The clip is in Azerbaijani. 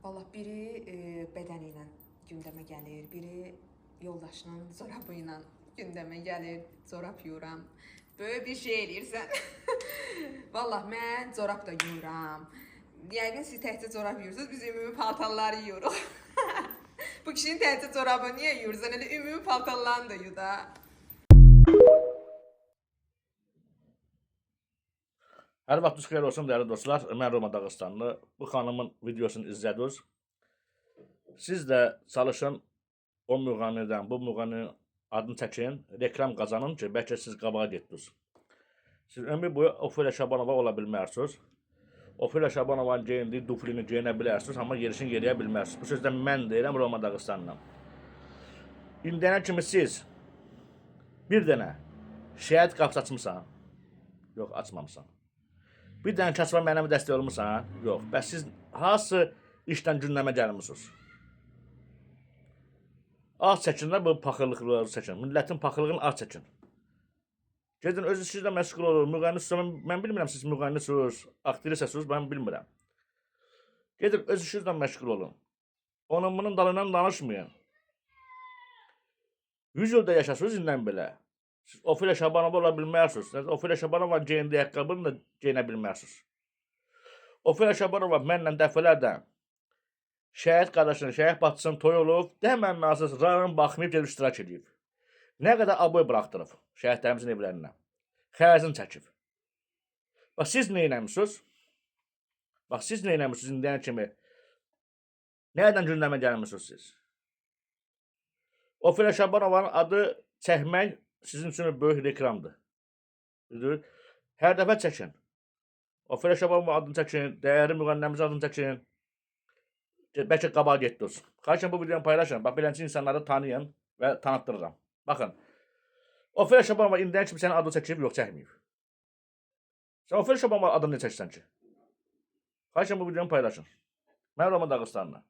Vallahi biri bədəni ilə gündəmə gəlir, biri yoldaşının zorabı ilə gündəmə gəlir, zorab yuyuram. Böyle bir şey eləyirsən. Vallahi mən zorab da yuyuram. Yəqin siz təkcə zorab yuyursunuz, biz ümumi paltarları yuyuruq. Bu kişinin təkcə zorabı niyə yuyursan? Elə ümumi paltarlarını da yuy da. Hər vaxtınız xeyir olsun değerli dostlar. Mən Roma Dağıstanlı. Bu xanımın videosunu izlədiniz. Siz də çalışın o müğənnidən, bu müğənninin adını çəkin, reklam qazanın ki, bəlkə siz qabağa getdiniz. Siz ömrü boyu Ofelia Şabanova ola bilmərsiniz. Ofelia Şabanovanın geyindiyi duflini geyinə bilərsiniz, amma gerisini yeriyə bilmərsiniz. Bu sözdən mən deyirəm Roma Dağıstandan. İndiyənə kimi siz bir dənə şəhid qapısı açmısan? Yox, açmamısan. Bir dənə kəsbə mənəvi dəstək olmuşsan? Yox. Bəs siz hansı işdən gündəmə gəlmişsiniz? Az çəkin də bu paxıllıqları çəkin. Millətin paxıllığını az çəkin. Gedin öz işinizlə məşğul olun. Müğənnisiniz, mən bilmirəm siz müğənnisiniz, aktrisasınız, mən bilmirəm. Gedin öz işinizlə məşğul olun. Onun bunun dalından danışmayın. 100 ildə yaşasınız indən belə. Siz Ofelia Şabanova ola bilmərsiniz. Ofelia Şabanova geyindiyi ayaqqabını da geyinə bilmərsiniz. Ofelia Şabanova mənlə dəfələrlə şəhid qardaşının, şəhid bacısının toyu olub, həmən nasız rayın baxmayıb gedib iştirak edib. Nə qədər aboy buraxdırıb şəhidlərimizin evlərinə. Xəzin çəkib. Bax siz nə eləmişsiniz? Bax siz nə eləmişsiniz indiyən kimi? Nədən gündəmə gəlmişsiniz siz? Ofelia Şabanovanın adı çəkmək sizin üçün böyük reklamdır. Hər dəfə çəkin. Ofelia Şabanova adını çəkin, dəyərli müğənnimizin adını çəkin. Bəlkə qabağa getdiniz. Xahiş edirəm bu videonu paylaşın. Bax beləncə insanları tanıyın və tanıtdırıram. Baxın. Ofelia Şabanova indiyən kimi sənin adını çəkib, yox çəkməyib. Sən Ofelia Şabanova adını ne çəksən ki? Xahiş edirəm bu videonu paylaşın. Mən Roma Dağıstanlı.